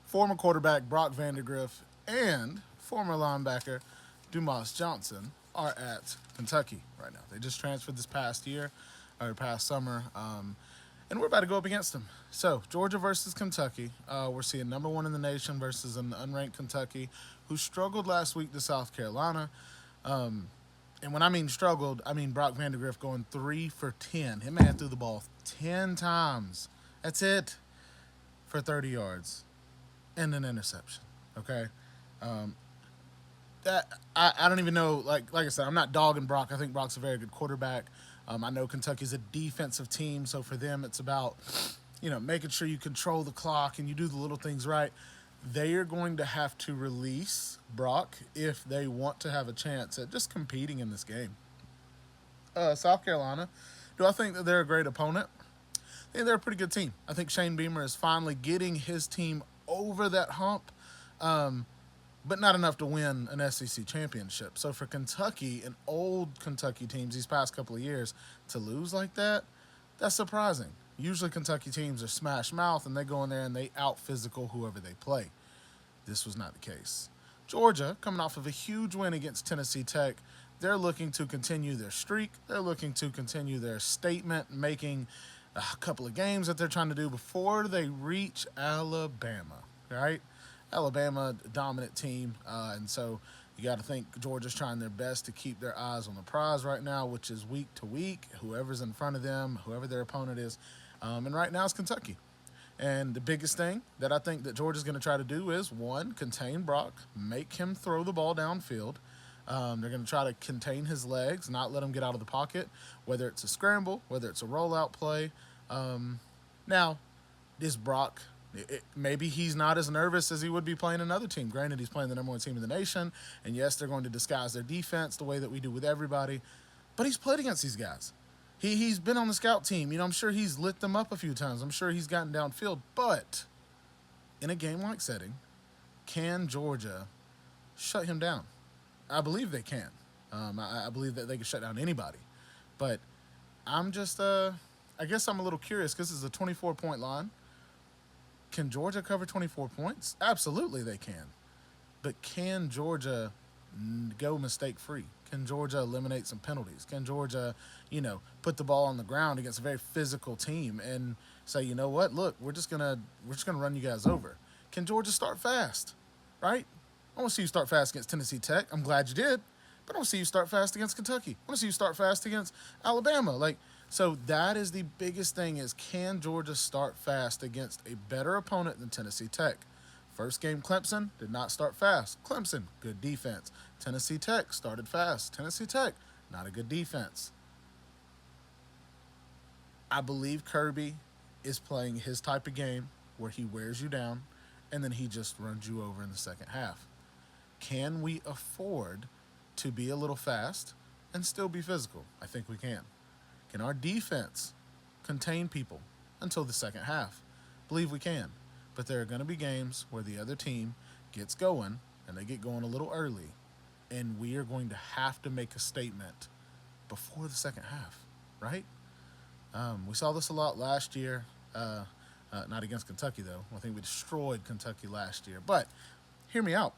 former quarterback Brock Vandegrift and former linebacker Dumas Johnson are at Kentucky right now. They just transferred this past year or past summer, and we're about to go up against them. So Georgia versus Kentucky. We're seeing number one in the nation versus an unranked Kentucky who struggled last week to South Carolina. And when I mean struggled, I mean Brock Vandegrift going 3 for 10. Him man threw the ball 10 times. That's it for 30 yards and an interception. Okay, that I don't even know. Like I said, I'm not dogging Brock. I think Brock's a very good quarterback. I know Kentucky's a defensive team, so for them it's about making sure you control the clock and you do the little things right. They are going to have to release Brock if they want to have a chance at just competing in this game. South Carolina, do I think that they're a great opponent? I think they're a pretty good team. I think Shane Beamer is finally getting his team over that hump, but not enough to win an SEC championship. So for Kentucky and old Kentucky teams these past couple of years to lose like that, that's surprising. Usually Kentucky teams are smash mouth and they go in there and they out physical whoever they play. This was not the case. Georgia, coming off of a huge win against Tennessee Tech, they're looking to continue their streak. They're looking to continue their statement, making a couple of games that they're trying to do before they reach Alabama, right? Alabama, dominant team, and so you got to think Georgia's trying their best to keep their eyes on the prize right now, which is week to week, whoever's in front of them, whoever their opponent is, and right now it's Kentucky. And the biggest thing that I think that Georgia's going to try to do is, one, contain Brock, make him throw the ball downfield. They're going to try to contain his legs, not let him get out of the pocket, whether it's a scramble, whether it's a rollout play. Now, is Brock maybe he's not as nervous as he would be playing another team. Granted, he's playing the number one team in the nation, and yes, they're going to disguise their defense the way that we do with everybody, but he's played against these guys. He's been on the scout team. I'm sure he's lit them up a few times. I'm sure he's gotten downfield, but in a game-like setting, can Georgia shut him down? I believe they can. I believe that they can shut down anybody, but I'm just, I guess I'm a little curious because it's a 24-point line. Can Georgia cover 24 points? Absolutely they can. But can Georgia go mistake free? Can Georgia eliminate some penalties? Can Georgia, put the ball on the ground against a very physical team and say, you know what? Look, we're just gonna run you guys over. Can Georgia start fast? Right? I want to see you start fast against Tennessee Tech. I'm glad you did, but I want to see you start fast against Kentucky. I want to see you start fast against Alabama. So that is the biggest thing: is can Georgia start fast against a better opponent than Tennessee Tech? First game, Clemson did not start fast. Clemson, good defense. Tennessee Tech started fast. Tennessee Tech, not a good defense. I believe Kirby is playing his type of game where he wears you down and then he just runs you over in the second half. Can we afford to be a little fast and still be physical? I think we can. Can our defense contain people until the second half? Believe we can. But there are going to be games where the other team gets going and they get going a little early, and we are going to have to make a statement before the second half, right? We saw this a lot last year, not against Kentucky, though. I think we destroyed Kentucky last year. But hear me out.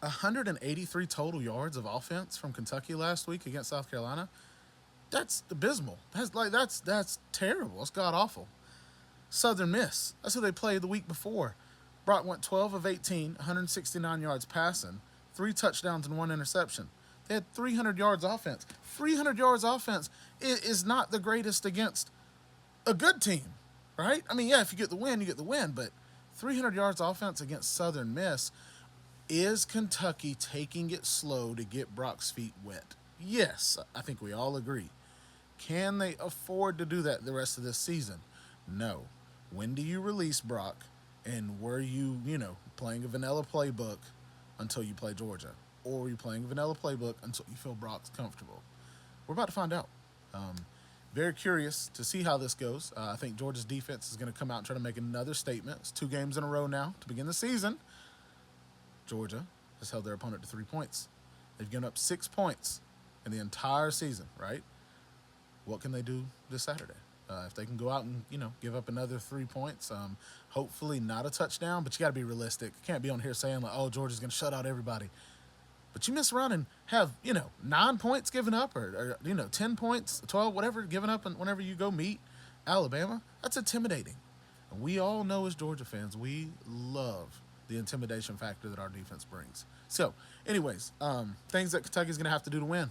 183 total yards of offense from Kentucky last week against South Carolina. That's abysmal. That's terrible. It's god awful. Southern Miss. That's who they played the week before. Brock went 12 of 18, 169 yards passing, 3 touchdowns and 1 interception. They had 300 yards offense. 300 yards offense is not the greatest against a good team, right? I mean, yeah, if you get the win, you get the win, but 300 yards offense against Southern Miss. Is Kentucky taking it slow to get Brock's feet wet? Yes, I think we all agree. Can they afford to do that the rest of this season? No. When do you release Brock? And were you, playing a vanilla playbook until you play Georgia? Or were you playing a vanilla playbook until you feel Brock's comfortable? We're about to find out. Very curious to see how this goes. I think Georgia's defense is going to come out and try to make another statement. It's 2 games in a row now to begin the season. Georgia has held their opponent to 3 points. They've given up 6 points in the entire season, right? What can they do this Saturday? If they can go out and give up another 3 points, hopefully not a touchdown, but you got to be realistic. You can't be on here saying like, "Oh, Georgia's going to shut out everybody." But you mess around and have 9 points given up, or 10 points, 12, whatever given up, and whenever you go meet Alabama, that's intimidating. And we all know as Georgia fans, we love the intimidation factor that our defense brings. So, anyways, things that Kentucky's going to have to do to win.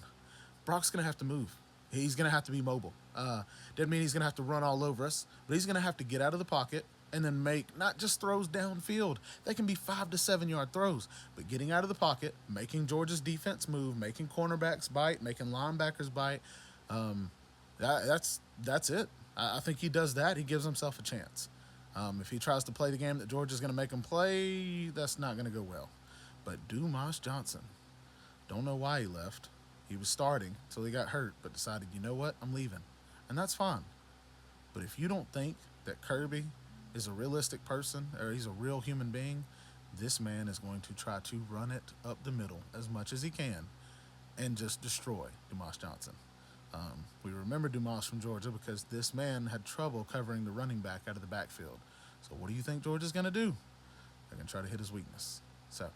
Brock's going to have to move. He's going to have to be mobile. Doesn't mean he's going to have to run all over us, but he's going to have to get out of the pocket and then make not just throws downfield. They can be 5 to 7 yard throws, but getting out of the pocket, making Georgia's defense move, making cornerbacks bite, making linebackers bite. That's it. I think he does that. He gives himself a chance. If he tries to play the game that Georgia's going to make him play, that's not going to go well. But Dumas Johnson, don't know why he left. He was starting until he got hurt, but decided, you know what, I'm leaving. And that's fine. But if you don't think that Kirby is a realistic person or he's a real human being, this man is going to try to run it up the middle as much as he can and just destroy Dumas Johnson. We remember Dumas from Georgia because this man had trouble covering the running back out of the backfield. So what do you think Georgia's going to do? They're going to try to hit his weakness. So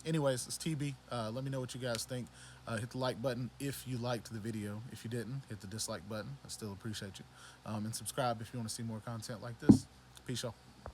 anyways, it's TB. Let me know what you guys think. Hit the like button if you liked the video. If you didn't, hit the dislike button. I still appreciate you. And subscribe if you want to see more content like this. Peace, y'all.